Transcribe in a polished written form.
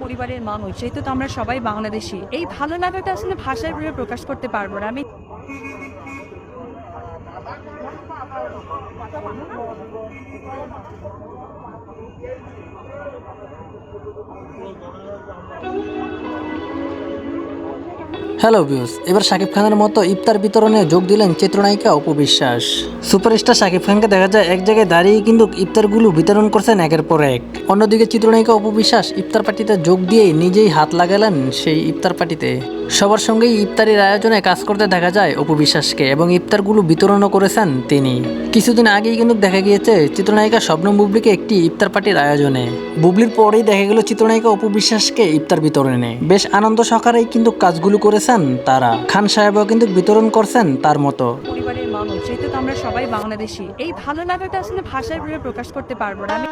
পরিবারের মানুষ, যেহেতু তো আমরা সবাই বাংলাদেশি, এই ভালো লাগাটা আসলে ভাষার বলে প্রকাশ করতে পারবো না আমি। হ্যালো ভিউস, এবার শাকিব খানের মতো ইফতার বিতরণে যোগ দিলেন চিত্রনায়িকা অপু বিশ্বাস। সুপারস্টার শাকিব খানকে দেখা যায় এক জায়গায় দাঁড়িয়ে কিন্তু ইফতারগুলো বিতরণ করছেন একের পর এক। অন্যদিকে চিত্রনায়িকা অপু বিশ্বাস ইফতার পার্টিতে যোগ দিয়ে নিজেই হাত লাগালেন সেই ইফতার পার্টিতে। সবার সঙ্গেই ইফতারির আয়োজনে কাজ করতে দেখা যায় অপু বিশ্বাসকে এবং ইফতারগুলো বিতরণও করেছেন তিনি। কিছুদিন আগেই কিন্তু দেখা গিয়েছে চিত্রনায়িকা শবনম বুবলিকে একটি ইফতার পার্টির আয়োজনে। বুবলির পরেই দেখা গেল চিত্রনায়িকা অপু বিশ্বাসকে ইফতার বিতরণে। বেশ আনন্দ সহকারেই কিন্তু কাজগুলো করেছেন তারা। খান সাহেবও কিন্তু বিতরণ করছেন তার মতো। পরিবারের মানুষ, যেহেতু তো আমরা সবাই বাংলাদেশি, এই ভালো লাগাটা আসলে ভাষার বলে প্রকাশ করতে পারবো না আমি।